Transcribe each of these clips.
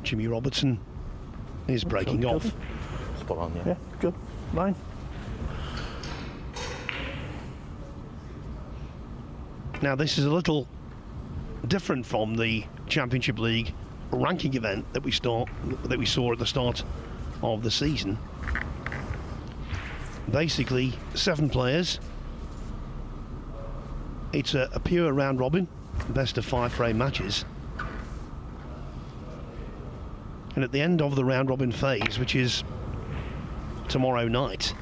Jimmy Robertson is breaking off. Spot on, yeah. Yeah, good. 9. Now this is a little different from the Championship League ranking event that we saw at the start of the season. Basically 7 players. It's a pure round robin, best of 5 frame matches. And at the end of the round robin phase, which is tomorrow night,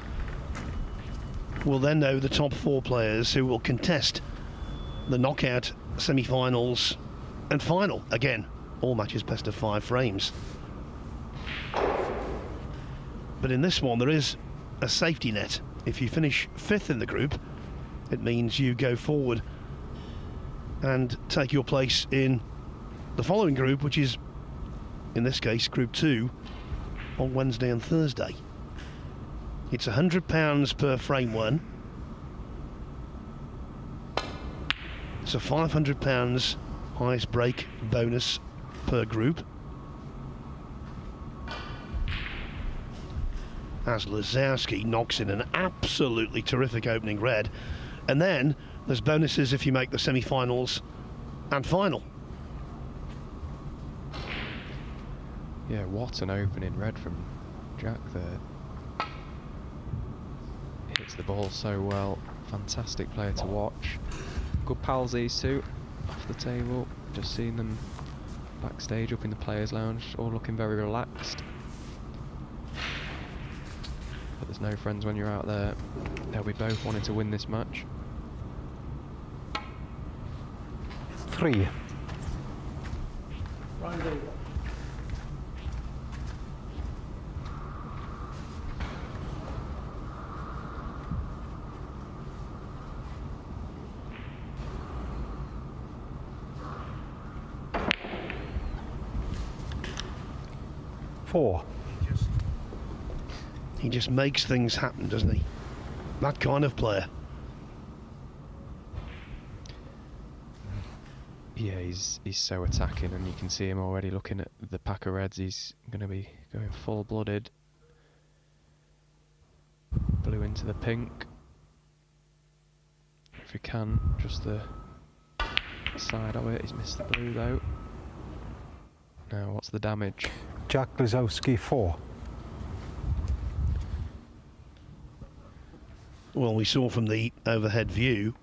we'll then know the top 4 players who will contest the knockout semi-finals and final. Again, all matches best of 5 frames. But in this one there is a safety net. If you finish 5th in the group, it means you go forward and take your place in the following group, which is, in this case, Group 2, on Wednesday and Thursday. It's £100 per frame won. It's a £500 highest break bonus per group. As Lisowski knocks in an absolutely terrific opening red. And then there's bonuses if you make the semi-finals and final. Yeah, what an opening red from Jack there. Hits the ball so well. Fantastic player to watch. Good pals, these two, off the table. Just seen them backstage up in the players' lounge, all looking very relaxed. But there's no friends when you're out there. They'll be both wanting to win this match. 3. He just makes things happen, doesn't he? That kind of player. Yeah, he's so attacking, and you can see him already looking at the pack of reds. He's going to be going full-blooded. Blue into the pink. If he can, just the side of it. He's missed the blue though. Now, what's the damage? Jack Lisowski 4. Well, we saw from the overhead view,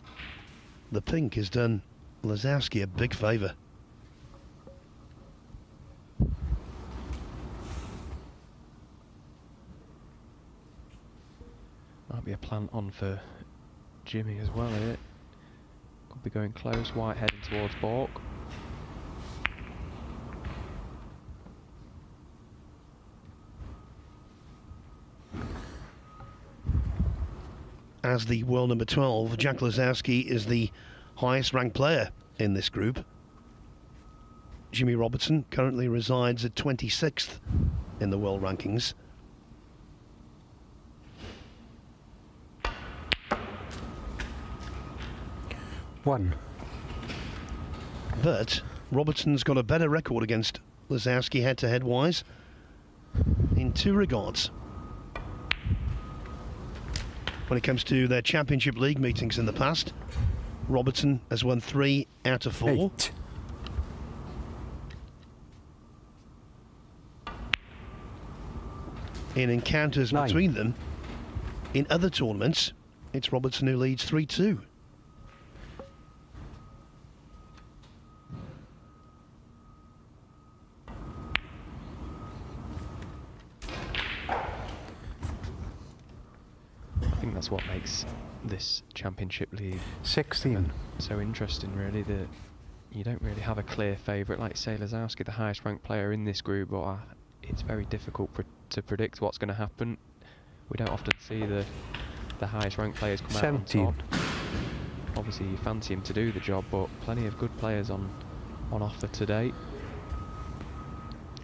the pink has done Lisowski a big favour. Might be a plant on for Jimmy as well here. Could be going close. White heading towards Bork. As the world number 12, Jack Lisowski is the highest ranked player in this group. Jimmy Robertson currently resides at 26th in the world rankings. One. But Robertson's got a better record against Lisowski head-to-head wise in 2 regards. When it comes to their Championship League meetings in the past, Robertson has won 3 out of 4. 8. In encounters 9. between them, in other tournaments, it's Robertson who leads 3-2. I think that's what makes this Championship League 16. so interesting, really, that you don't really have a clear favourite. Like, say, Lisowski, the highest ranked player in this group, but it's very difficult to predict what's going to happen. We don't often see the highest ranked players come 17. out on top. Obviously, you fancy him to do the job, but plenty of good players on offer today.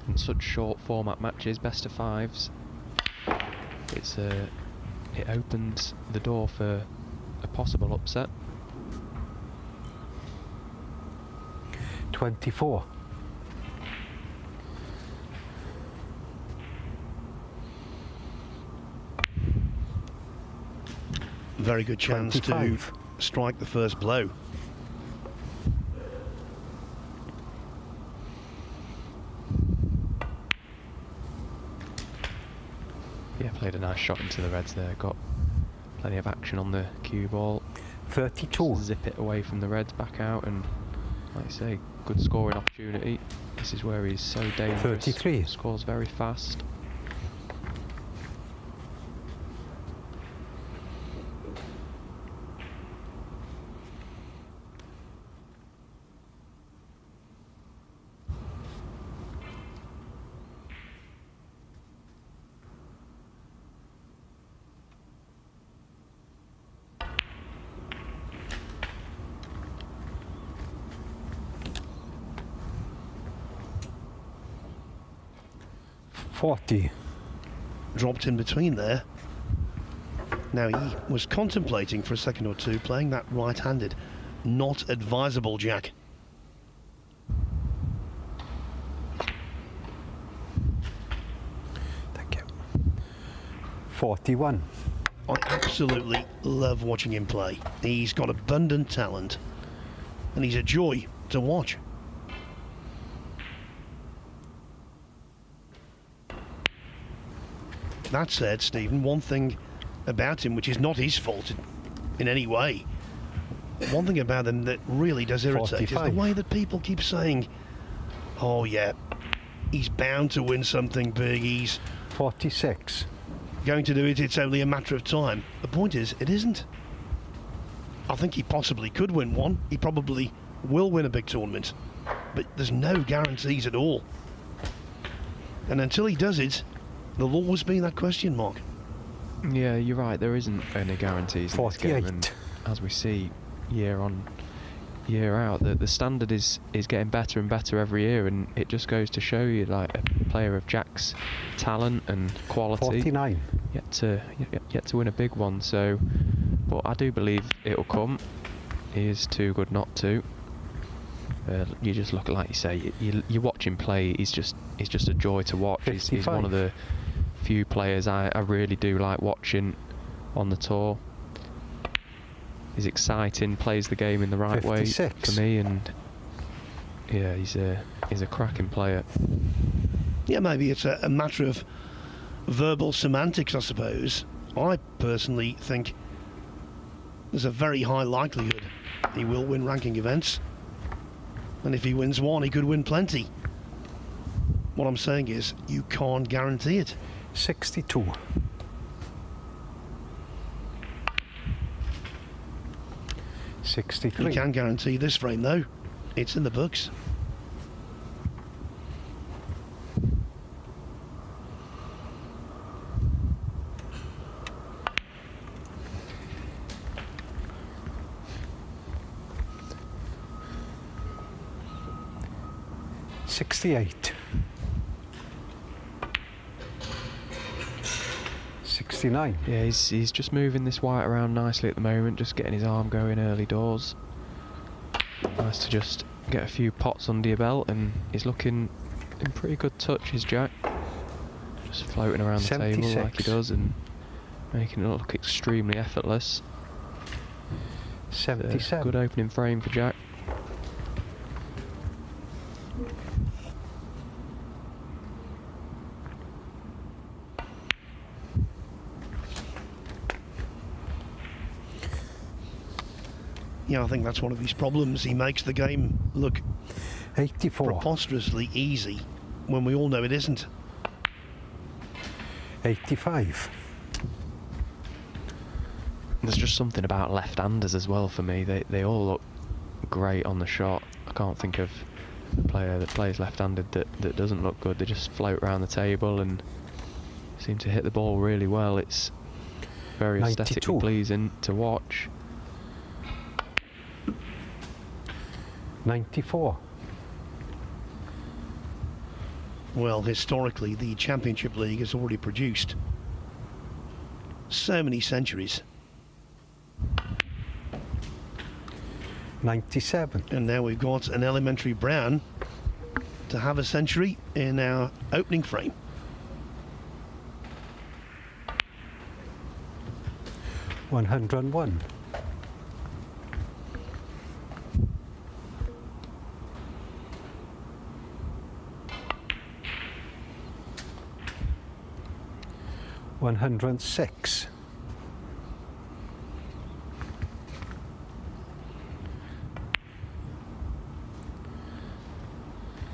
In such short format matches, best of 5s, it opens the door for a possible upset. 24. very good chance 25. to strike the first blow. Yeah, played a nice shot into the reds there. Got plenty of action on the cue ball. 32. Zip it away from the reds back out, and like I say, good scoring opportunity. This is where he's so dangerous. 33. Scores very fast. Dropped in between there. Now he was contemplating for a second or two playing that right-handed. Not advisable, Jack. Thank you. 41. I absolutely love watching him play. He's got abundant talent and he's a joy to watch. That said, Stephen, one thing about him which is not his fault in any way, one thing about him that really does irritate 45. is the way that people keep saying, oh yeah, he's bound to win something big, he's 46. going to do it, it's only a matter of time. The point is, it isn't. I think he possibly could win one, he probably will win a big tournament, but there's no guarantees at all. And until he does it, there'll always be that question mark. Yeah, you're right, there isn't any guarantees in this 48. game, and as we see year on year out, the standard is getting better and better every year, and it just goes to show you, like, a player of Jack's talent and quality 49. yet to win a big one. So, but I do believe it'll come. He is too good not to. You just look at, like you say, you watch him play. He's just a joy to watch. He's one of the few players I really do like watching on the tour. He's exciting, plays the game in the right 56. way for me, and yeah, he's a cracking player. Yeah, maybe it's a matter of verbal semantics, I suppose. I personally think there's a very high likelihood he will win ranking events. And if he wins one, he could win plenty. What I'm saying is, you can't guarantee it. 62. You 63. can guarantee this frame, though. It's in the books. $68. 69. Yeah, he's just moving this white around nicely at the moment, just getting his arm going early doors. Nice to just get a few pots under your belt, and he's looking in pretty good touch, his Jack. Just floating around the 76. table like he does, and making it look extremely effortless. 77. Good opening frame for Jack. Yeah, I think that's one of his problems. He makes the game look 84. preposterously easy when we all know it isn't. 85. There's just something about left-handers as well for me. They all look great on the shot. I can't think of a player that plays left-handed that doesn't look good. They just float around the table and seem to hit the ball really well. It's very 92. aesthetically pleasing to watch. 94. Well, historically, the Championship League has already produced so many centuries. 97. And now we've got an Elementary Brown to have a century in our opening frame. 101. $106.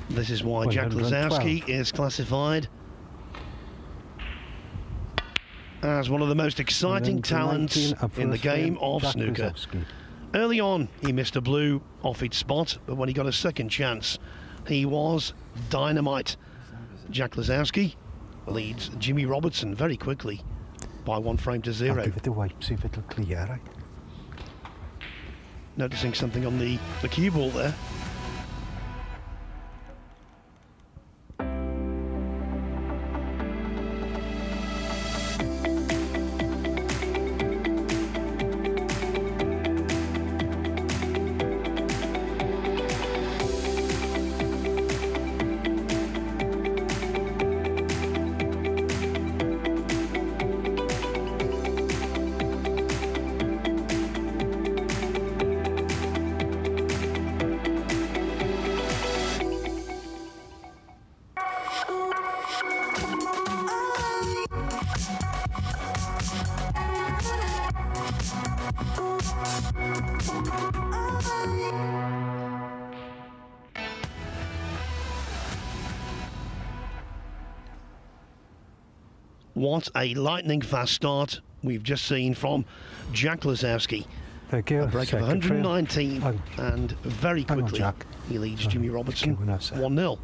This is why Jack 112. Lisowski is classified as one of the most exciting talents in the game of Jack snooker. Lisowski. Early on, he missed a blue off its spot, but when he got a second chance, he was dynamite. Jack Lisowski leads Jimmy Robertson very quickly by 1 frame to I'll 0. give it a wipe, see if it'll clear, right? Noticing something on the cue ball there. What a lightning fast start we've just seen from Jack Lisowski. Thank you. A break of Second frame. 119, and very Hang on, quickly Jack. he leads Jimmy Robertson Give us a- 1-0.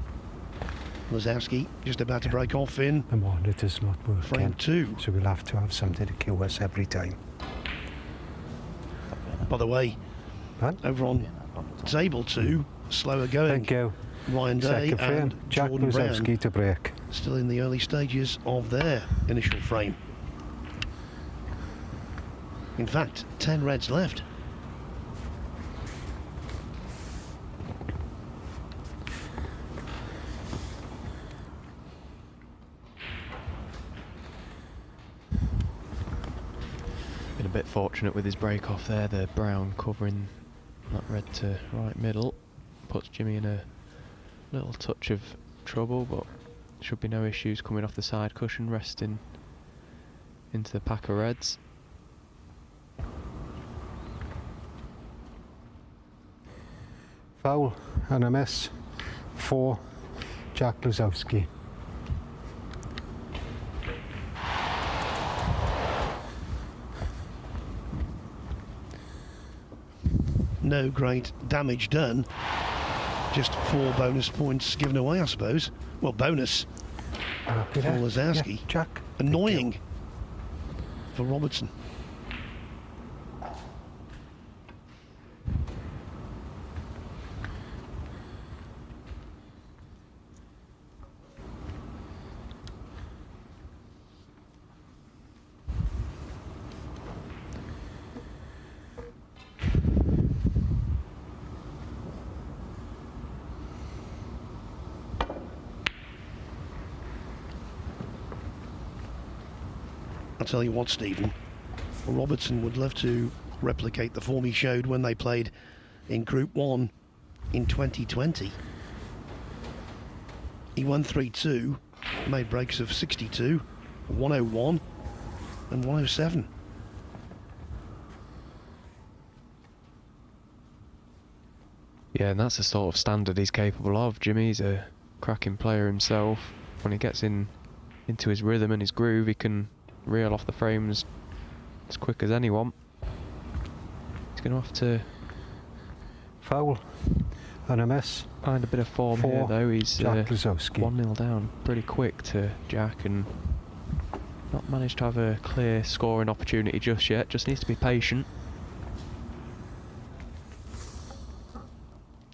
Lisowski just about to break off in The monitor's not working. frame 2. So we'll have to have something to cue us every time. By the way, Huh? over on table 2, slower going. Thank you. Ryan Day Second frame. and Jack Jordan Brown Lisowski to break. still in the early stages of their initial frame. In fact, 10 reds left. Been a bit fortunate with his break off there, the brown covering that red to right middle. Puts Jimmy in a little touch of trouble, but should be no issues coming off the side cushion, resting into the pack of reds. Foul and a miss for Jack Lisowski. No great damage done. Just 4 bonus points given away, I suppose. Well, bonus Happy for there? Lisowski. Yeah, Jack. Thank Annoying you. for Robertson. I'll tell you what, Stephen, Robertson would love to replicate the form he showed when they played in Group 1 in 2020. He won 3-2, made breaks of 62, 101 and 107. Yeah, and that's the sort of standard he's capable of. Jimmy's a cracking player himself. When he gets into his rhythm and his groove, he can reel off the frames as quick as anyone. He's going to have to Foul and a miss. find a bit of form here, For though. He's Jack Lisowski. 1-0 down pretty quick to Jack, and not managed to have a clear scoring opportunity just yet. Just needs to be patient.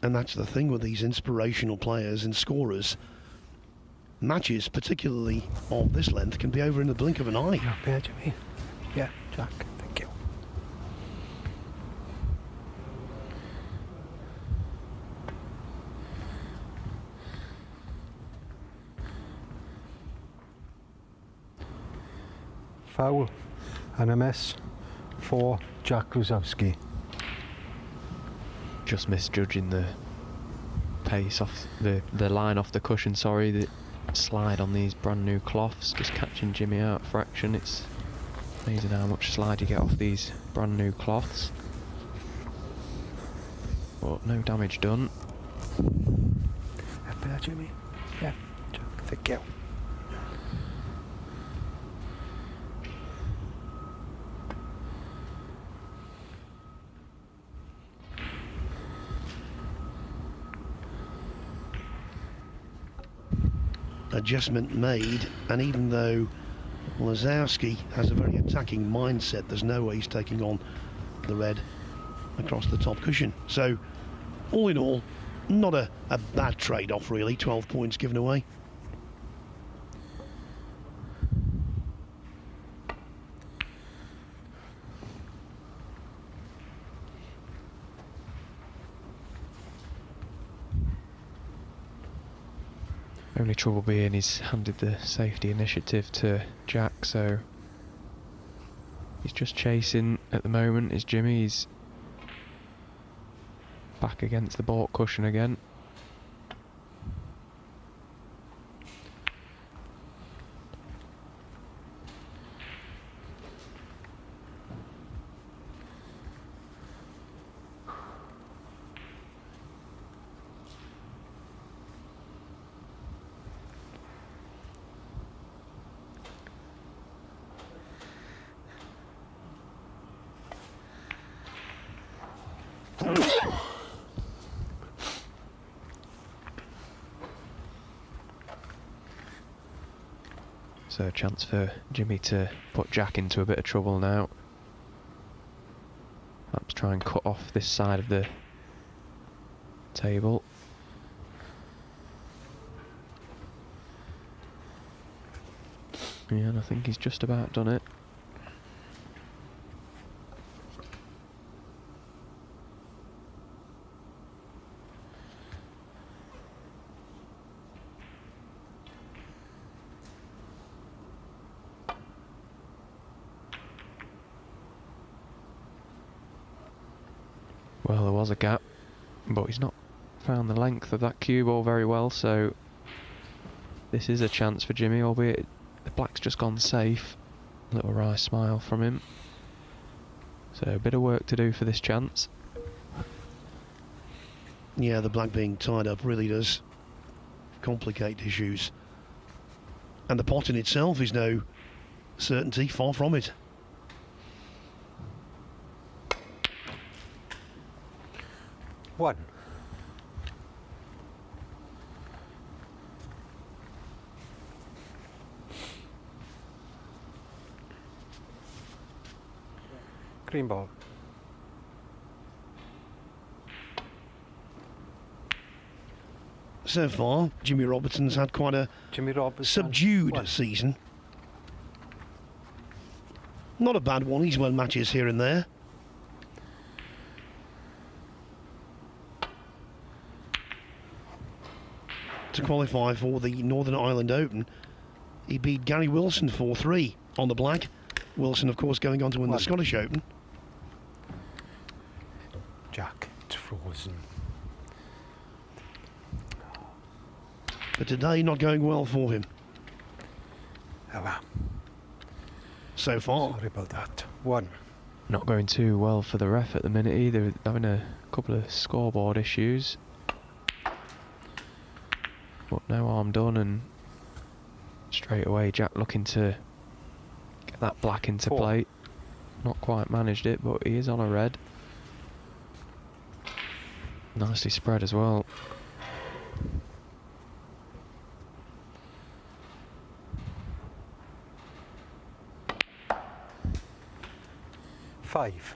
And that's the thing with these inspirational players and scorers. Matches, particularly of this length, can be over in the blink of an eye. Not bad, Jimmy. Yeah, Jack. Thank you. Foul and a miss 4, Jack Lisowski. Just misjudging the pace off the line off the cushion, sorry, the slide on these brand new cloths, just catching Jimmy out a fraction. It's amazing how much slide you get off these brand new cloths. But no damage done. Happy there, Jimmy? Yeah, Jack, thank you. Adjustment made, and even though Lisowski has a very attacking mindset, there's no way he's taking on the red across the top cushion. So all in all, not a bad trade-off really. 12 points given away. Only trouble being he's handed the safety initiative to Jack, so he's just chasing at the moment. Is Jimmy? He's back against the baulk cushion again. So a chance for Jimmy to put Jack into a bit of trouble now. Perhaps try and cut off this side of the table. Yeah, and I think he's just about done it. Well, there was a gap, but he's not found the length of that cue ball very well, so this is a chance for Jimmy, albeit the black's just gone safe. A little wry smile from him. So a bit of work to do for this chance. Yeah, the black being tied up really does complicate issues. And the pot in itself is no certainty, far from it. One. Green ball. So far, Jimmy Robertson's had quite a subdued season. Not a bad one, he's won matches here and there. To qualify for the Northern Ireland Open, he beat Gary Wilson 4-3 on the black. Wilson, of course, going on to win the Scottish Open. Jack, it's frozen. But today, not going well for him. Oh, well. So far. Sorry about that. One. Not going too well for the ref at the minute either, having a couple of scoreboard issues. But no harm done, and straight away Jack looking to get that black into play. Not quite managed it, but he is on a red. Nicely spread as well. Five.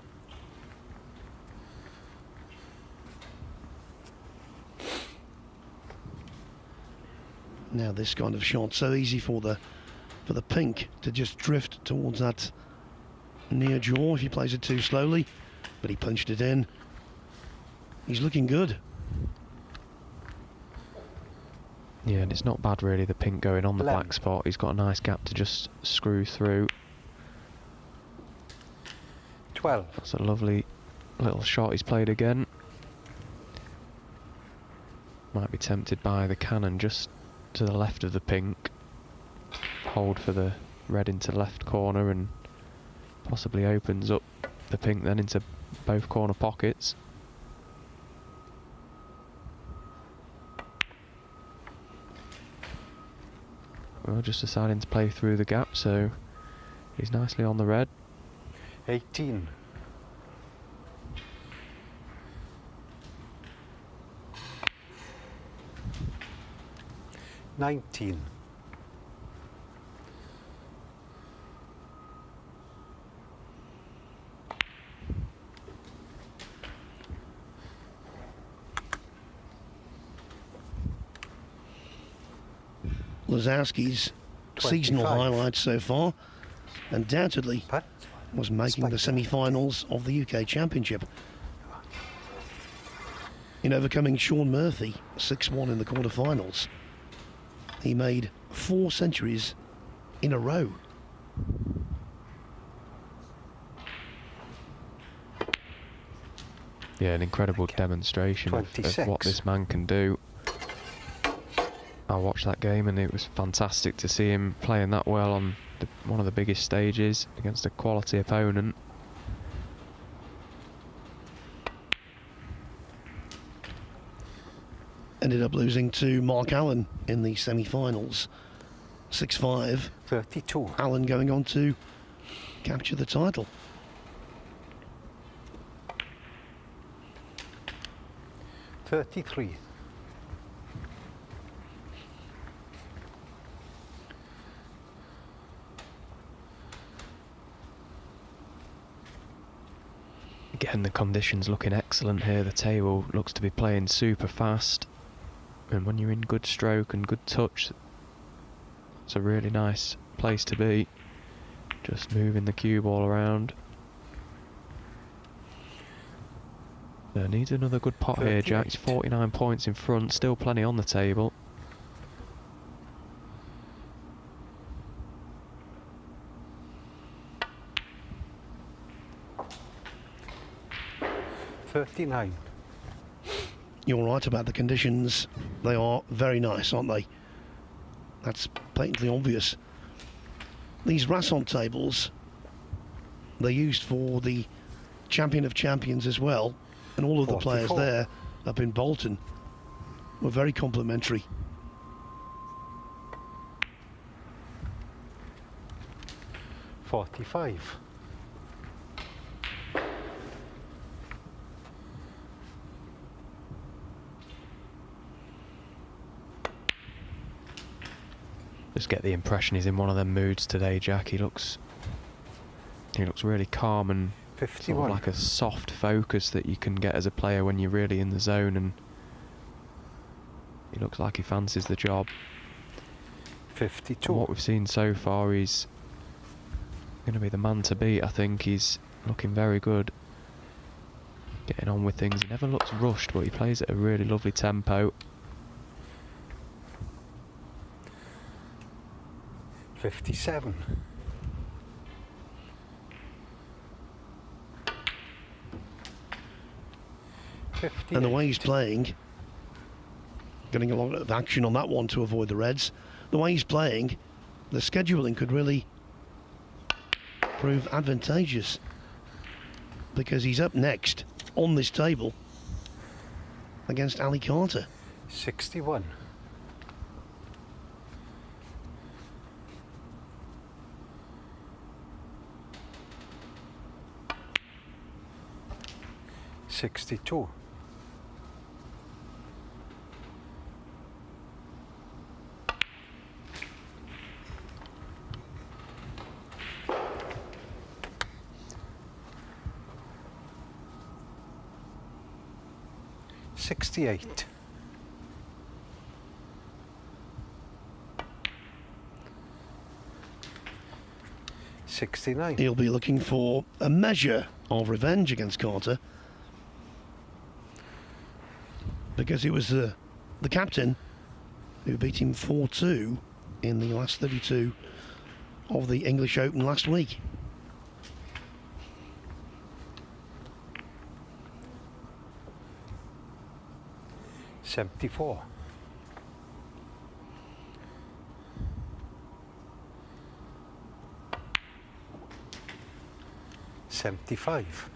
Now this kind of shot, so easy for the pink to just drift towards that near jaw if he plays it too slowly, but he punched it in. He's looking good. Yeah, and it's not bad really, the pink going on the black spot. He's got a nice gap to just screw through. 12. 12. That's a lovely little shot he's played again. Might be tempted by the cannon just to the left of the pink. Hold for the red into left corner and possibly opens up the pink then into both corner pockets. Well, just deciding to play through the gap, so he's nicely on the red. 18. 19. Lisowski's seasonal 25. highlights so far, undoubtedly Putt. was making the semi-finals of the UK Championship. In overcoming Sean Murphy 6-1 in the quarterfinals, he made 4 centuries in a row. Yeah, an incredible demonstration of what this man can do. I watched that game and it was fantastic to see him playing that well on one of the biggest stages against a quality opponent. Ended up losing to Mark Allen in the semi-finals, 6-5. 32. Allen going on to capture the title. 33. Again, the conditions looking excellent here. The table looks to be playing super fast, and when you're in good stroke and good touch, it's a really nice place to be. Just moving the cue ball around. Needs another good pot here, Jack. He's 49 points in front, still plenty on the table. $39. You're right about the conditions. They are very nice, aren't they? That's patently obvious. These Rasson tables, they're used for the Champion of Champions as well, and all of the players 44. there up in Bolton were very complimentary. $45. Just get the impression he's in one of them moods today, Jack. He looks really calm and 51. sort of like a soft focus that you can get as a player when you're really in the zone, and he looks like he fancies the job. 52. From what we've seen so far, he's going to be the man to beat. I think he's looking very good, getting on with things. He never looks rushed, but he plays at a really lovely tempo. 57. And the way he's playing, getting a lot of action on that one to avoid the reds. The way he's playing, the scheduling could really prove advantageous, because he's up next on this table against Ali Carter. 61. $62. $68. $69. He'll be looking for a measure of revenge against Carter, because it was the captain who beat him 4-2 in the last 32 of the English Open last week. 74. 75.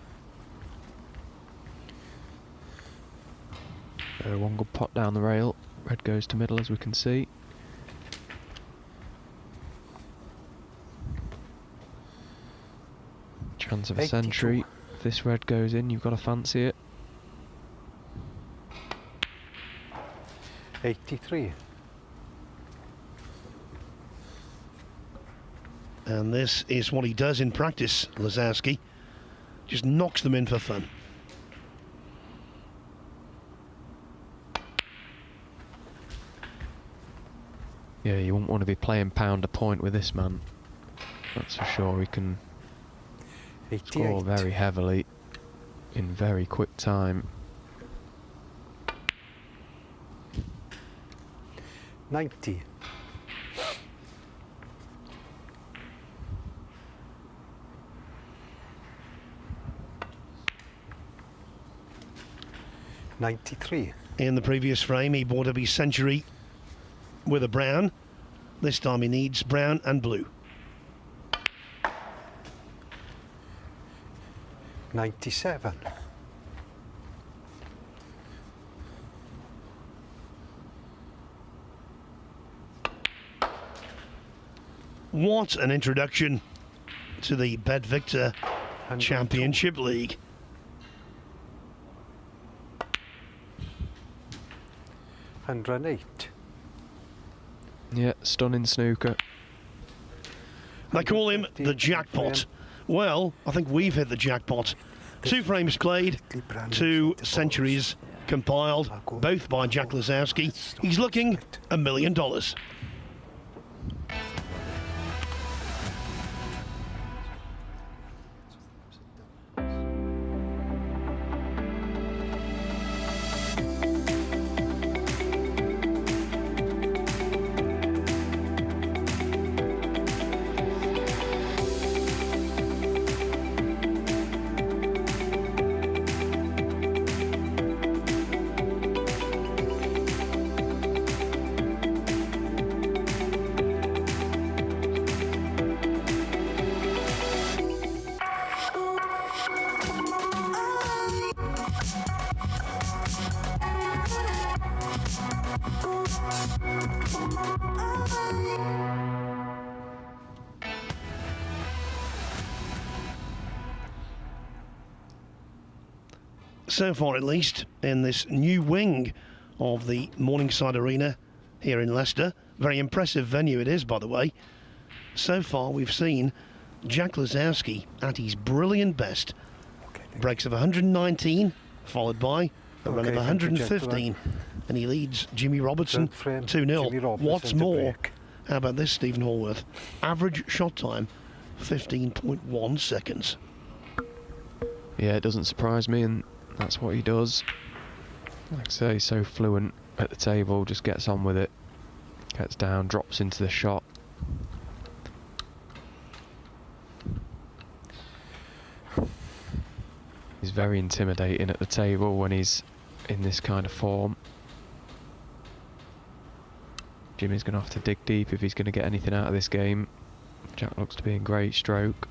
One good pot down the rail. Red goes to middle, as we can see. Chance of a 82. century. If this red goes in, you've got to fancy it. 83. And this is what he does in practice, Lisowski. Just knocks them in for fun. Yeah, you wouldn't want to be playing pound a point with this man. That's for sure. He can 88. score very heavily in very quick time. 90. 93. In the previous frame, he bought up his century with a brown. This time he needs brown and blue. 97. What an introduction to the Bet Victor 102. Championship League. 108. Yeah, stunning snooker. They call him the 115 jackpot. frame. Well, I think we've hit the jackpot. 2 frames played, 2 centuries compiled, both by Jack Lisowski. He's looking $1 million. So far, at least, in this new wing of the Morningside Arena here in Leicester. Very impressive venue it is, by the way. So far, we've seen Jack Lisowski at his brilliant best. Breaks of 119, followed by a run of 115. And he leads Jimmy Robertson 2-0. What's more, how about this, Stephen Hallworth? Average shot time, 15.1 seconds. Yeah, it doesn't surprise me, and that's what he does. Like I say, he's so fluent at the table, just gets on with it. Gets down, drops into the shot. He's very intimidating at the table when he's in this kind of form. Jimmy's going to have to dig deep if he's going to get anything out of this game. Jack looks to be in great stroke.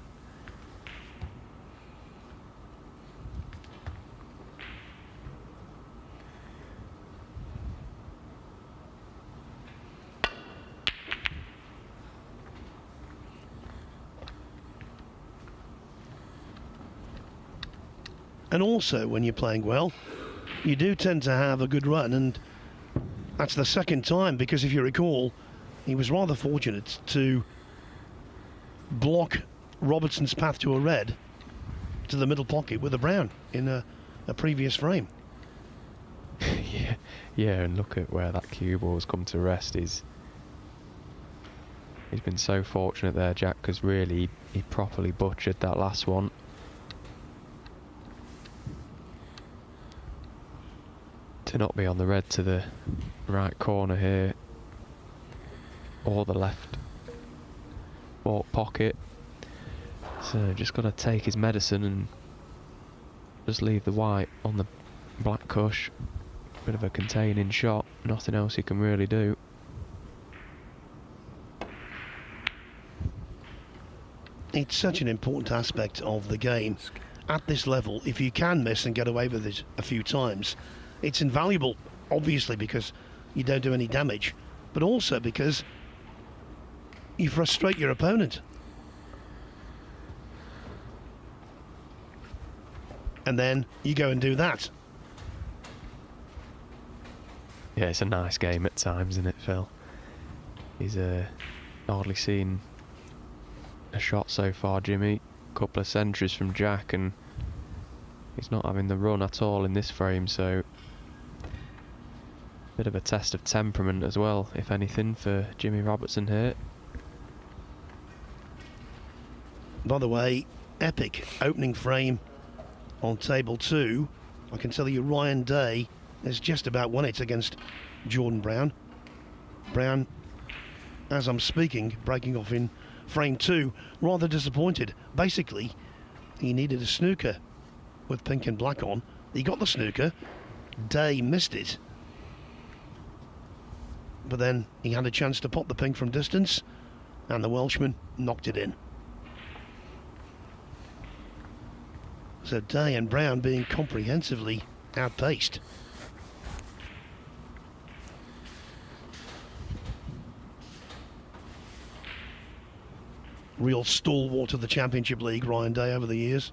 And also, when you're playing well, you do tend to have a good run, and that's the second time, because if you recall, he was rather fortunate to block Robertson's path to a red to the middle pocket with a brown in a previous frame. Yeah, and look at where that cue ball's come to rest. He's been so fortunate there, Jack, because really he properly butchered that last one. To not be on the red to the right corner here, or the left fork pocket, so just got to take his medicine and just leave the white on the black cush. Bit of a containing shot, nothing else he can really do. It's such an important aspect of the game. At this level, if you can miss and get away with it a few times, it's invaluable, obviously, because you don't do any damage, but also because you frustrate your opponent. And then you go and do that. Yeah, it's a nice game at times, isn't it, Phil? He's hardly seen a shot so far, Jimmy. Couple of centuries from Jack, and he's not having the run at all in this frame, so bit of a test of temperament as well, if anything, for Jimmy Robertson here. By the way, epic opening frame on table 2. I can tell you Ryan Day has just about won it against Jordan Brown. Brown, as I'm speaking, breaking off in frame 2, rather disappointed. Basically, he needed a snooker with pink and black on. He got the snooker. Day missed it. But then he had a chance to pop the pink from distance, and the Welshman knocked it in. So Day and Brown being comprehensively outpaced. Real stalwart of the Championship League, Ryan Day, over the years.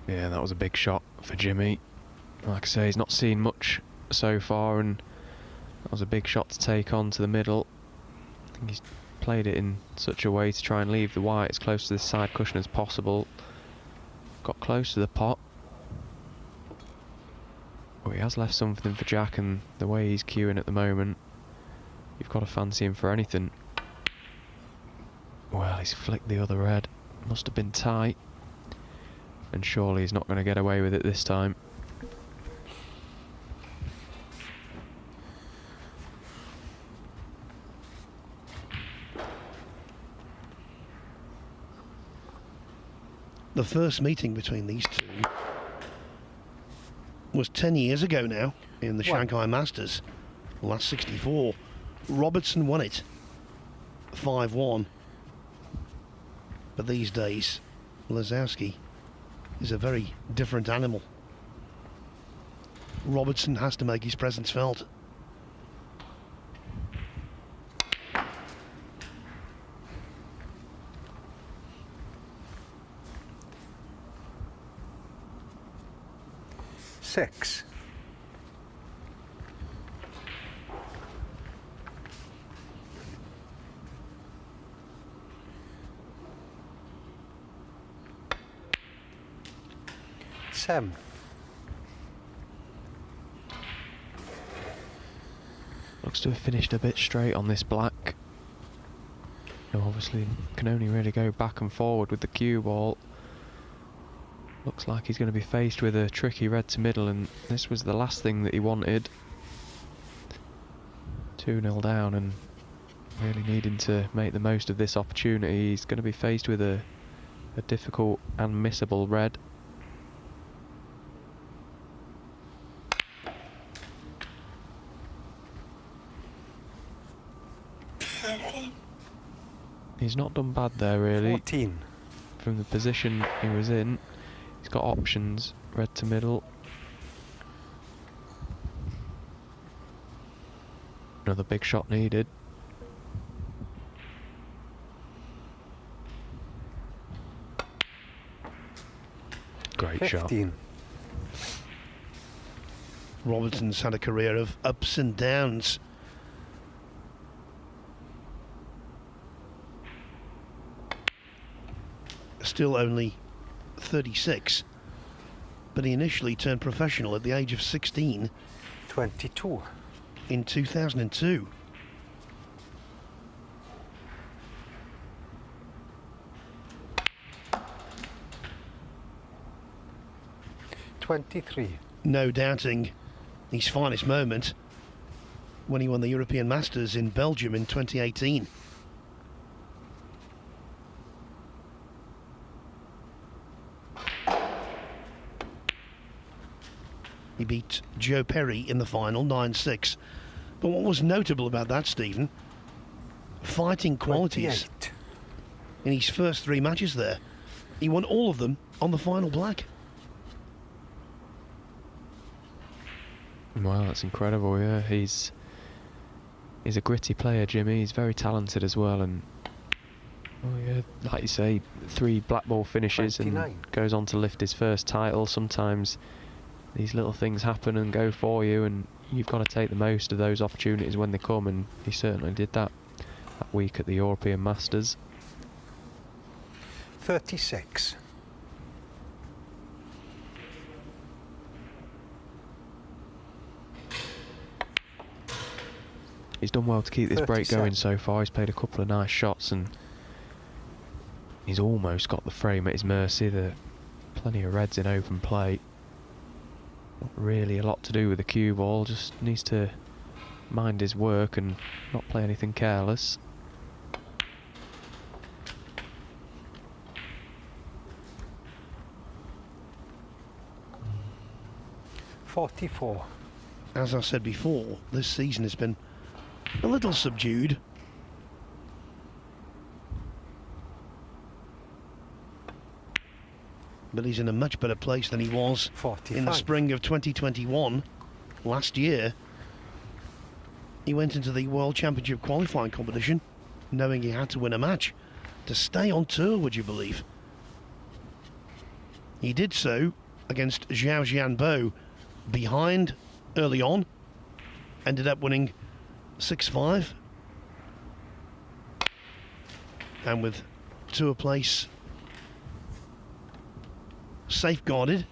Yeah, that was a big shot for Jimmy. Like I say, he's not seen much so far, and that was a big shot to take on to the middle. I think he's played it in such a way to try and leave the white as close to the side cushion as possible. Got close to the pot. But he has left something for Jack, and the way he's queuing at the moment, you've got to fancy him for anything. Well, he's flicked the other red. Must have been tight. And surely he's not going to get away with it this time. The first meeting between these two was 10 years ago now in the Shanghai Masters, last 64. Robertson won it 5-1. But these days, Lisowski is a very different animal. Robertson has to make his presence felt. Six. Seven. Looks to have finished a bit straight on this black. Obviously can only really go back and forward with the cue ball. Looks like he's going to be faced with a tricky red to middle, and this was the last thing that he wanted. 2-0 down and really needing to make the most of this opportunity. He's going to be faced with a difficult and missable red. He's not done bad there, really. 14. From the position he was in, he's got options. Red to middle. Another big shot needed. Great 15. shot. Robertson's had a career of ups and downs. Still only 36, but he initially turned professional at the age of 16 22. in 2002. No doubting his finest moment when he won the European Masters in Belgium in 2018. He beat Joe Perry in the final, 9-6. But what was notable about that, Stephen, fighting qualities 28. in his first 3 matches there. He won all of them on the final black. Wow, that's incredible, yeah. He's a gritty player, Jimmy. He's very talented as well, and yeah, like you say, 3 black ball finishes 29. and goes on to lift his first title. Sometimes these little things happen and go for you, and you've got to take the most of those opportunities when they come, and he certainly did that week at the European Masters. 36. He's done well to keep this break 37. going so far. He's played a couple of nice shots, and he's almost got the frame at his mercy. There are plenty of reds in open play. Not really a lot to do with the cue ball, just needs to mind his work and not play anything careless. .44. As I said before, this season has been a little subdued. But he's in a much better place than he was 45. in the spring of 2021. Last year, he went into the World Championship qualifying competition knowing he had to win a match to stay on tour, would you believe? He did so against Zhao Jianbo behind early on, ended up winning 6-5, and with tour place safeguarded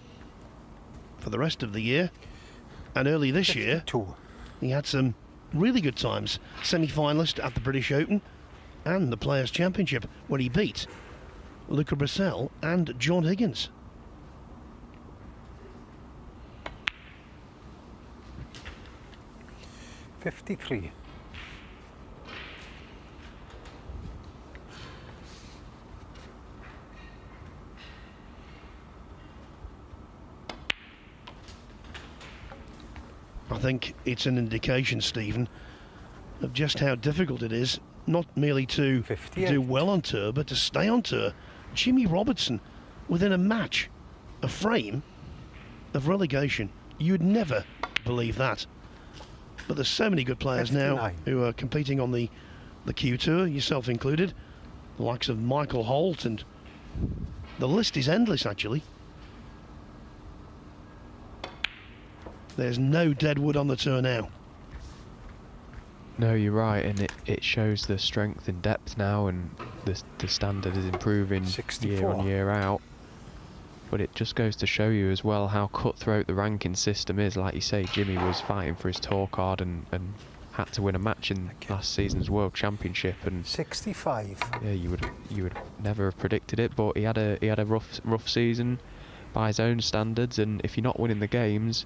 for the rest of the year. And early this year 52. he had some really good times, semi-finalist at the British Open and the Players' Championship, where he beat Luca Brissell and John Higgins. .53. I think it's an indication, Stephen, of just how difficult it is, not merely to 58. do well on tour, but to stay on tour. Jimmy Robertson, within a match, a frame of relegation. You'd never believe that. But there's so many good players now 59. who are competing on the Q Tour, yourself included. The likes of Michael Holt, and the list is endless, actually. There's no dead wood on the tour now. No, you're right, and it shows the strength in depth now, and the standard is improving 64. year on year out. But it just goes to show you as well how cutthroat the ranking system is. Like you say, Jimmy was fighting for his tour card and had to win a match in last season's World Championship, and 65. yeah, you would never have predicted it. But he had a rough season by his own standards, and if you're not winning the games,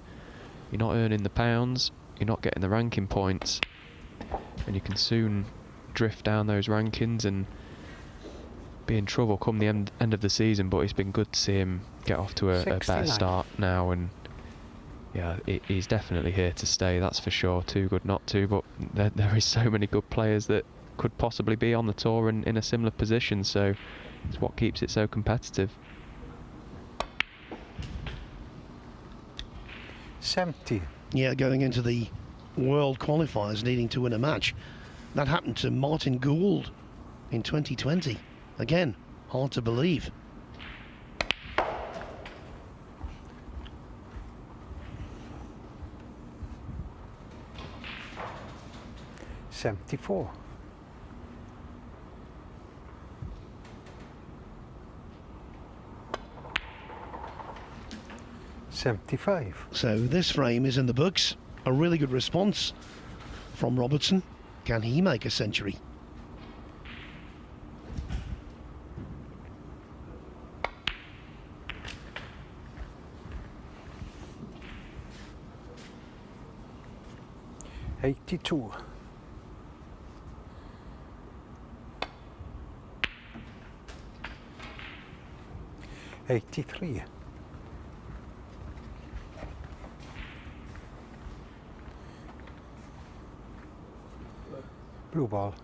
you're not earning the pounds, you're not getting the ranking points, and you can soon drift down those rankings and be in trouble come the end of the season. But it's been good to see him get off to a better 69. start now, and yeah, he's definitely here to stay, that's for sure. Too good not to, but there is so many good players that could possibly be on the tour and in a similar position, so it's what keeps it so competitive. 70. Yeah, going into the World Qualifiers needing to win a match. That happened to Martin Gould in 2020. Again, hard to believe. .74. .75. So this frame is in the books. A really good response from Robertson. Can he make a century? .82. .83. Blue ball.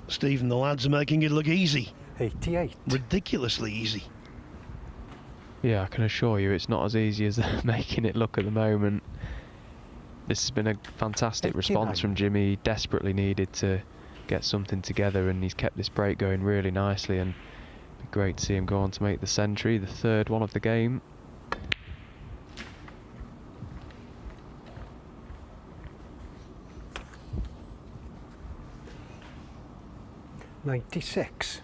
Stephen, the lads are making it look easy. 88. Ridiculously easy. Yeah, I can assure you it's not as easy as they're making it look at the moment. This has been a fantastic 89. response from Jimmy. He desperately needed to get something together, and he's kept this break going really nicely, and it'd be great to see him go on to make the century, the third one of the game. $96.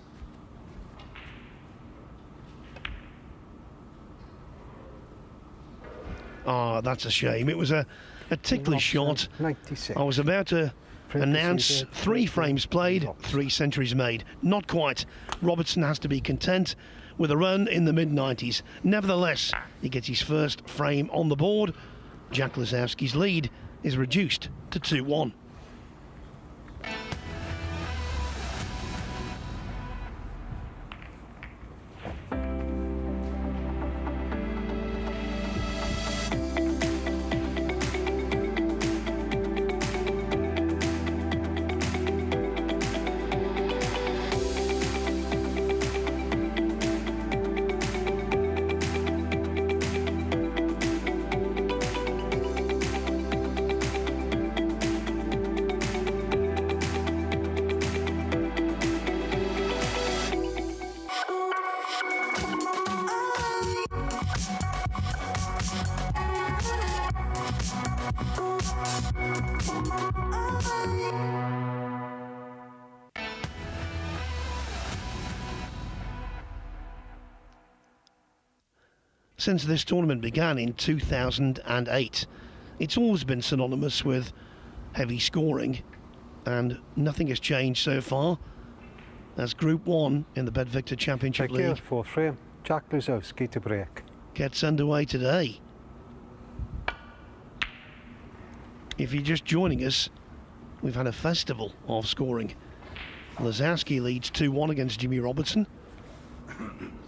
Ah, that's a shame. It was a ticklish shot. 96. I was about to announce 3 frames played, 3 centuries made. Not quite. Robertson has to be content with a run in the mid-90s. Nevertheless, he gets his first frame on the board. Jack Lisowski's lead is reduced to 2-1. Since this tournament began in 2008, it's always been synonymous with heavy scoring, and nothing has changed so far, as Group 1 in the Bet Victor Championship Thank you. League 4th frame. Jack Lisowski to break. gets underway today. If you're just joining us, we've had a festival of scoring. Lisowski leads 2-1 against Jimmy Robertson,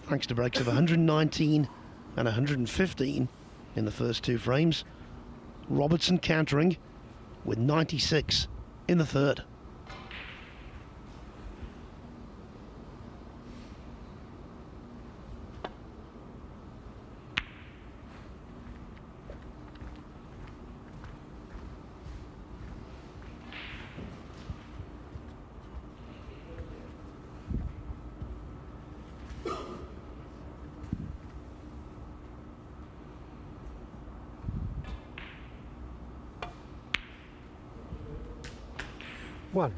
thanks to breaks of 119 and 115 in the first 2 frames. Robertson countering with 96 in the third. One.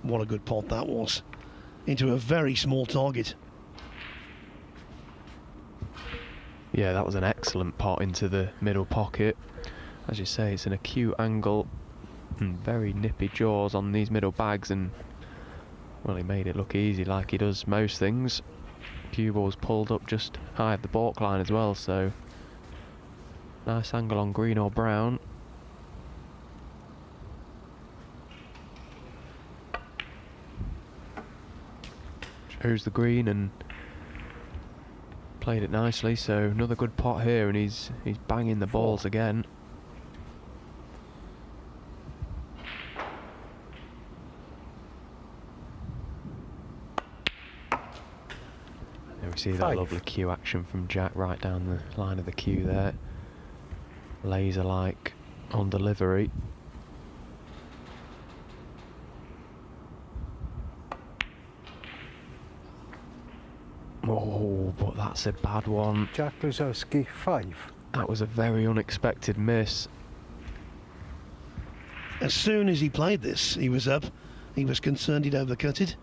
What a good pot that was, into a very small target. Yeah, that was an excellent pot into the middle pocket. As you say, it's an acute angle and very nippy jaws on these middle bags, and well, he made it look easy like he does most things. Cue ball's pulled up just high of the baulk line as well, so nice angle on green or brown. Chose the green and played it nicely, so another good pot here, and he's banging the balls again. There we see that 5. lovely cue action from Jack right down the line of the cue there. Laser-like on delivery. Oh, but that's a bad one. Jack Lisowski 5. That was a very unexpected miss. As soon as he played this, he was up. He was concerned he'd overcut it.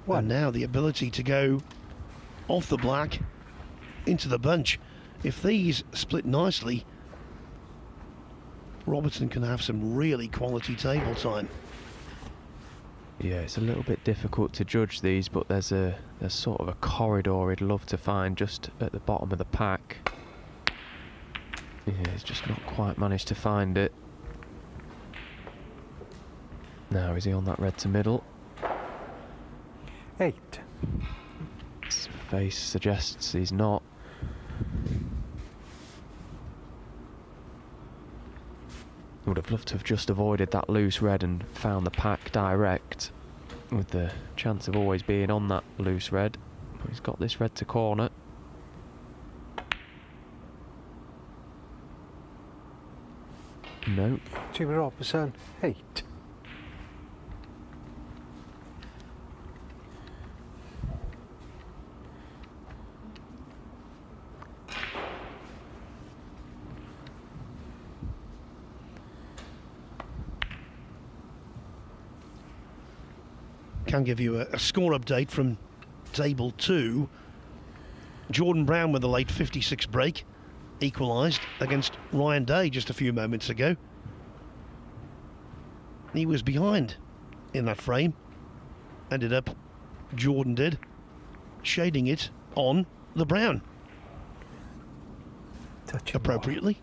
And now the ability to go off the black into the bunch. If these split nicely, Robertson can have some really quality table time. Yeah, it's a little bit difficult to judge these, but there's sort of a corridor he'd love to find just at the bottom of the pack. Yeah, he's just not quite managed to find it. Now, is he on that red to middle? 8. His face suggests he's not. Would have loved to have just avoided that loose red and found the pack direct, with the chance of always being on that loose red. But he's got this red to corner. No. Jimmy Robertson, 8. Can give you a score update from table 2. Jordan Brown with a late 56 break, equalised against Ryan Day just a few moments ago. He was behind in that frame. Ended up, Jordan did, shading it on the Brown. Touch appropriately.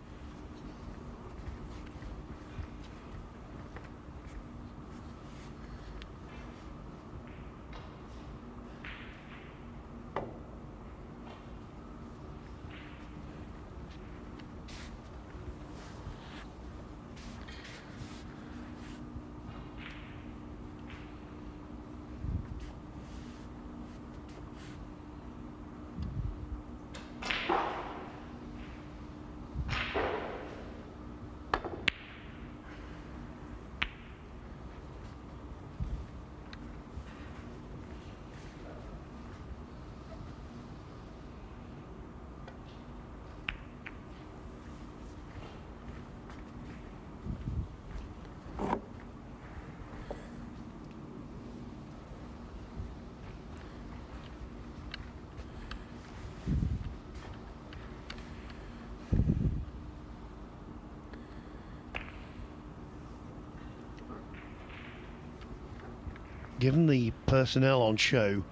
Given the personnel on show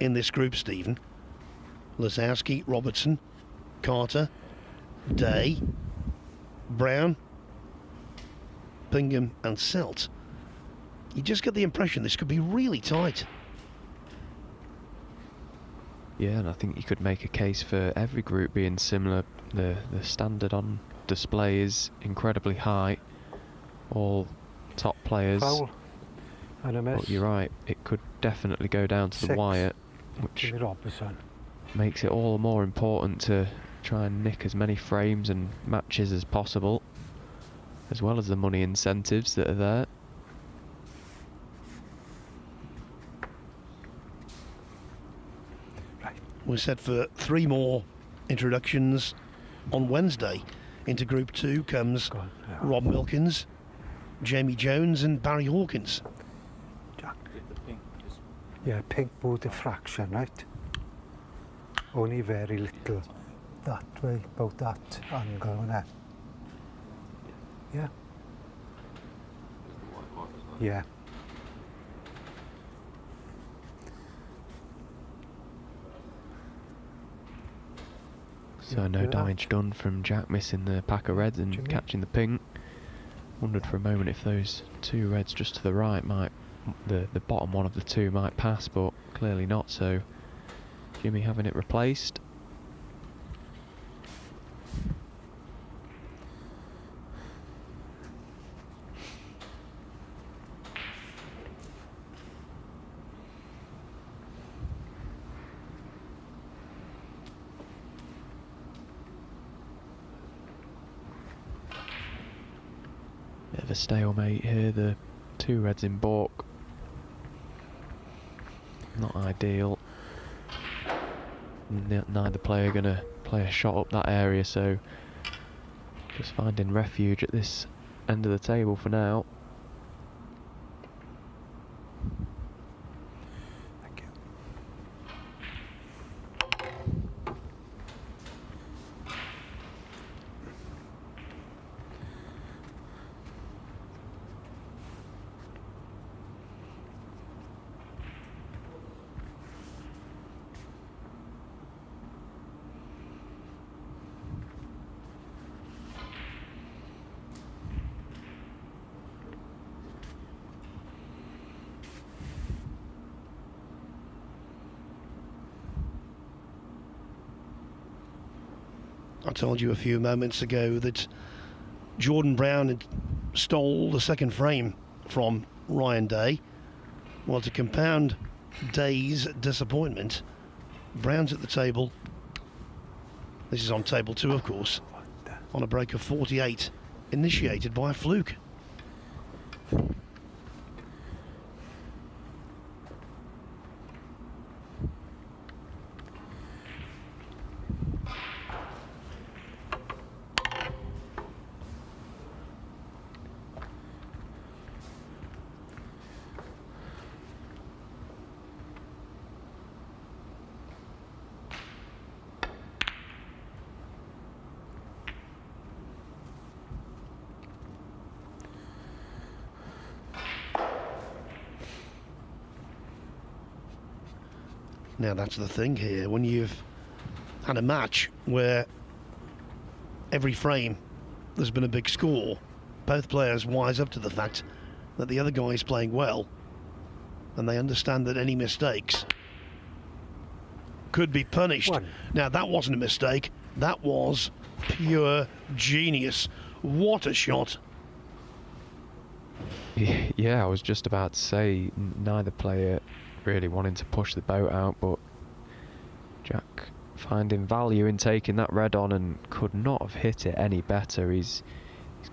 in this group, Stephen, Lisowski, Robertson, Carter, Day, Brown, Bingham and Selt, you just get the impression this could be really tight. Yeah, and I think you could make a case for every group being similar. The standard on display is incredibly high. All top players. Foul. And a miss. But you're right, it could definitely go down to the 6. wire, which Jimmy Robertson. makes it all the more important to try and nick as many frames and matches as possible, as well as the money incentives that are there. We're set for 3 more introductions on Wednesday. Into Group 2 comes Rob Milkins, Jamie Jones and Barry Hawkins. Yeah, pink blue diffraction, right? Only very little that way, about that angle, innit? Yeah. Yeah. So no damage done from Jack missing the pack of reds and catching the pink. Wondered for a moment if those 2 reds just to the right might, the bottom one of the 2 might pass, but clearly not, so Jimmy having it replaced. Bit of a stalemate here, the 2 reds in baulk. Not ideal. Neither player going to play a shot up that area, so just finding refuge at this end of the table for now. Thank you. I told you a few moments ago that Jordan Brown had stole the second frame from Ryan Day. Well, to compound Day's disappointment, Brown's at the table. This is on table 2, of course, on a break of 48, initiated by a fluke. Now that's the thing here, when you've had a match where every frame there's been a big score, both players wise up to the fact that the other guy is playing well, and they understand that any mistakes could be punished. Now that wasn't a mistake, that was pure genius. What a shot. Yeah, I was just about to say, neither player really wanting to push the boat out, but Jack finding value in taking that red on and could not have hit it any better. He's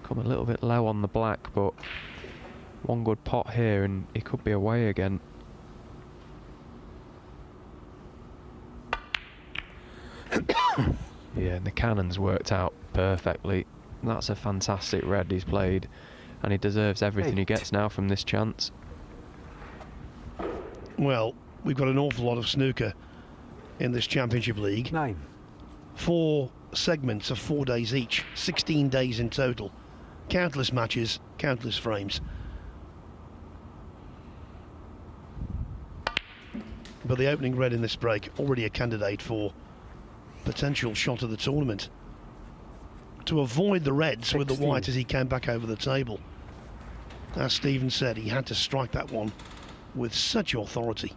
come a little bit low on the black, but one good pot here and he could be away again. Yeah, and the cannon's worked out perfectly. That's a fantastic red he's played, and he deserves everything he gets now from this chance. Well, we've got an awful lot of snooker in this Championship League. 9. 4 segments of 4 days each, 16 days in total. Countless matches, countless frames. But the opening red in this break, already a candidate for potential shot of the tournament. To avoid the reds 16. With the white as he came back over the table. As Stephen said, he had to strike that one with such authority.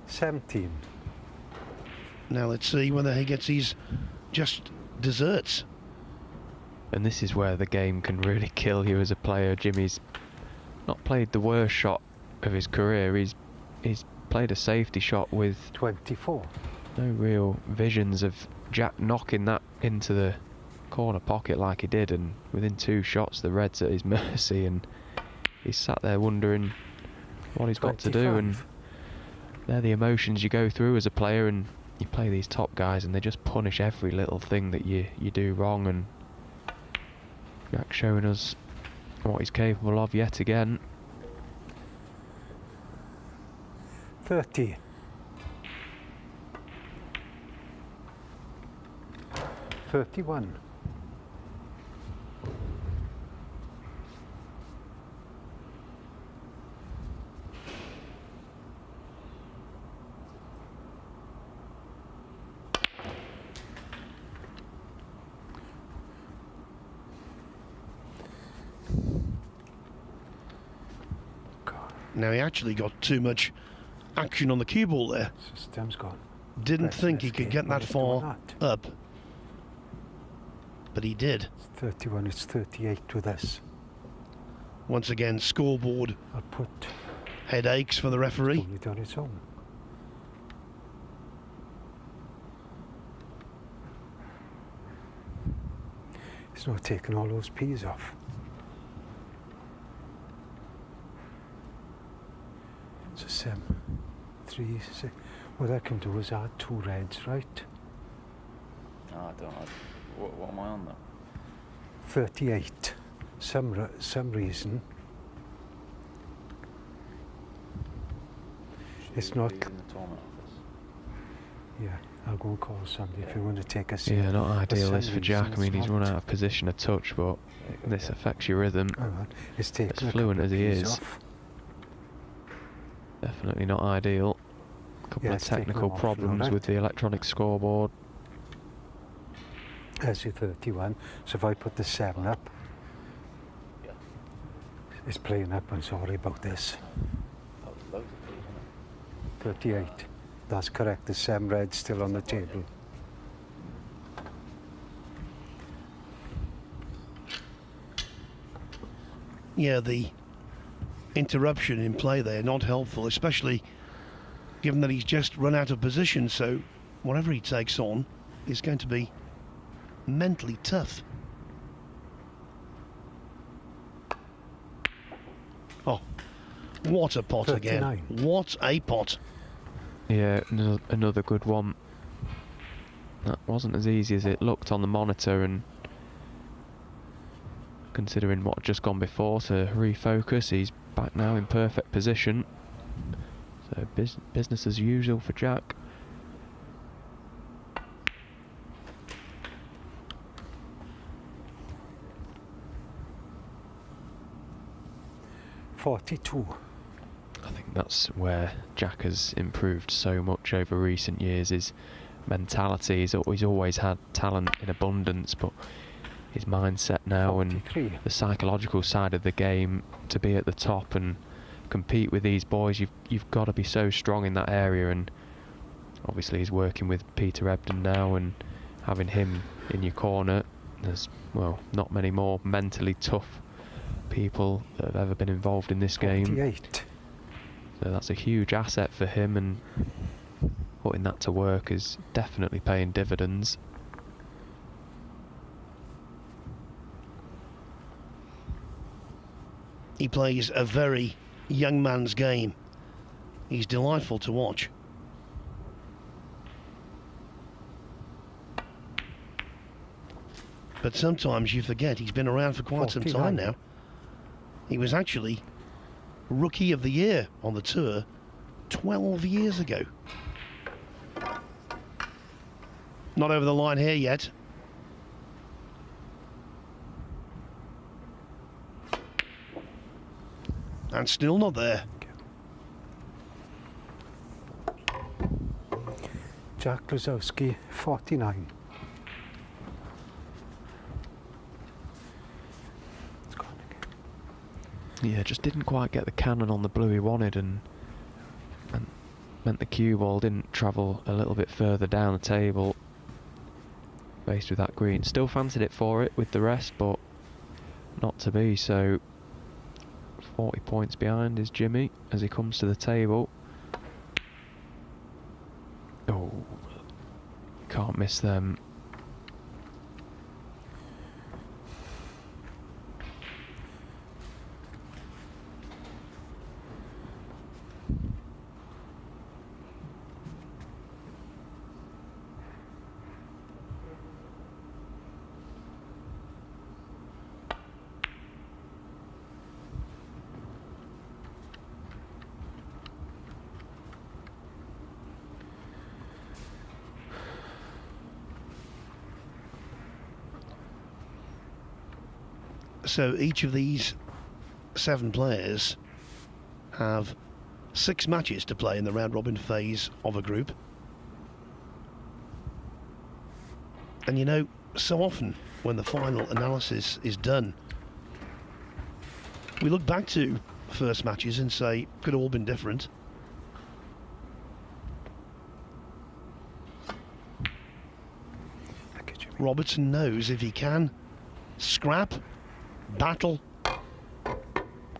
17. Now let's see whether he gets his just desserts. And this is where the game can really kill you as a player. Jimmy's not played the worst shot of his career. He's played a safety shot with 24. No real visions of Jack knocking that into the corner pocket like he did, and within 2 shots the red's at his mercy, and he's sat there wondering what he's 25. Got to do. And they're the emotions you go through as a player, and you play these top guys and they just punish every little thing that you do wrong, and Jack showing us what he's capable of yet again. 30. 31. Now he actually got too much action on the cue ball there. System's gone. Didn't think he could get that far up. But he did. It's 31, it's 38 with this. Once again, scoreboard I'll put headaches for the referee. It's only done its own. It's not taking all those P's off. It's a 7, 3, 6. What I can do is add 2 reds, right? No, I don't. What am I on though? 38. Some reason. It's not. In the tournament office. Yeah, I'll go and call somebody if you want to take a seat. Yeah, not ideal this for Jack. I mean, he's run out of position a touch, but this affects your rhythm. It's as fluent as he is. Off. Definitely not ideal. A couple of technical problems with the electronic scoreboard. There's your 31. So if I put the 7 up, it's playing up. I'm sorry about this. 38. That's correct. There's 7 reds still on the table. Yeah, the interruption in play there, not helpful, especially given that he's just run out of position, so whatever he takes on is going to be mentally tough. Oh, what a pot 39. again. What a pot. Yeah, another good one. That wasn't as easy as it looked on the monitor, and considering what had just gone before, to refocus, he's back now in perfect position. So business as usual for Jack. .42. I think that's where Jack has improved so much over recent years. His mentality, he's always had talent in abundance, but his mindset now 43. and the psychological side of the game, to be at the top and compete with these boys, you've got to be so strong in that area. And obviously he's working with Peter Ebden now, and having him in your corner, there's, well, not many more mentally tough people that have ever been involved in this 48. game. So that's a huge asset for him, and putting that to work is definitely paying dividends. He plays a very young man's game. He's delightful to watch. But sometimes you forget he's been around for quite some time now. He was actually Rookie of the Year on the tour 12 years ago. Not over the line here yet. And still not there. Jack Lisowski, 49. It's gone again. Yeah, just didn't quite get the cannon on the blue he wanted, and meant the cue ball didn't travel a little bit further down the table. Faced with that green. Still fancied it for it with the rest, but not to be. So 40 points behind is Jimmy as he comes to the table. Oh, can't miss them. So each of these 7 players have 6 matches to play in the round-robin phase of a group. And you know, so often when the final analysis is done, we look back to first matches and say, could have all been different. Robertson knows if he can scrap, battle,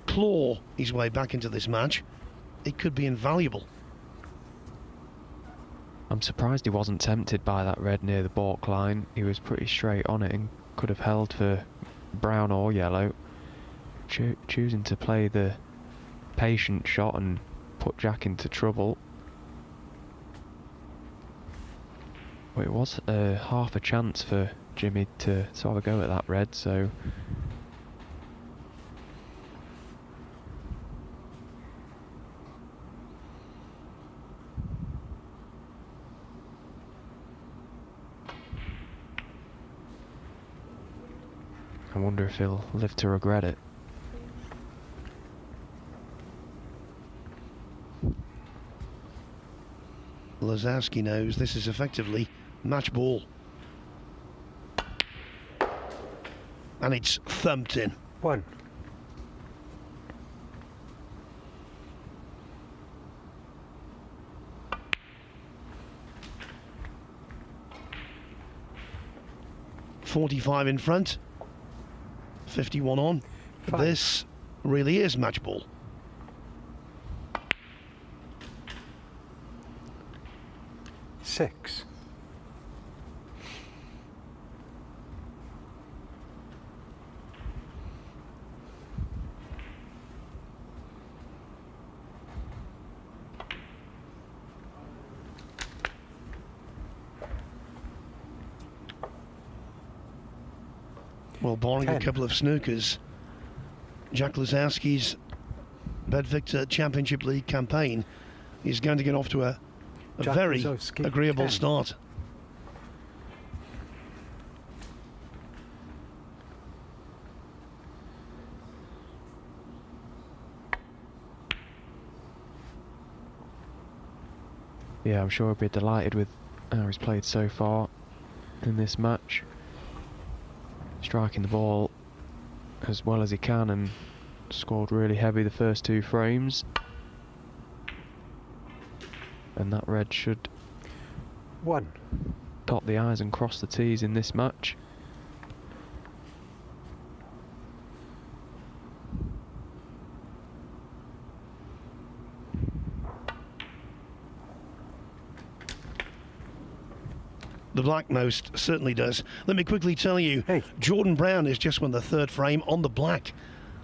claw his way back into this match, it could be invaluable. I'm surprised he wasn't tempted by that red near the baulk line. He was pretty straight on it and could have held for brown or yellow. Choosing to play the patient shot and put Jack into trouble. Well, it was half a chance for Jimmy to have a go at that red, so I wonder if he'll live to regret it. Lisowski knows this is effectively match ball. And it's thumped in. 1. 45 in front, 51 on. Five. This really is match ball. Six. Well, barring a 10. couple of snookers, Jack Lisowski's Bedvictor Championship League campaign is going to get off to a Jack very Lisowski, agreeable 10. start. Yeah, I'm sure he'll be delighted with how he's played so far in this match. Striking the ball as well as he can and scored really heavy the first 2 frames. And that red should 1. dot the I's and cross the T's in this match. The black most certainly does. Let me quickly tell you, Hey. Jordan Brown has just won the 3rd frame on the black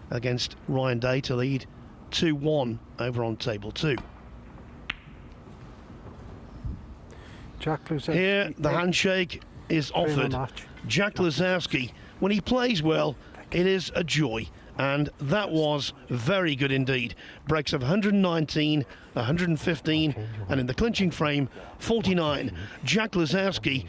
against Ryan Day to lead 2-1 over on table 2. Jack Lisowski. Here, the 8. handshake is Frame of offered. match. Jack Lisowski, when he plays well, it is a joy. And that was very good indeed. Breaks of 119, 115, and in the clinching frame, 49. Jack Lisowski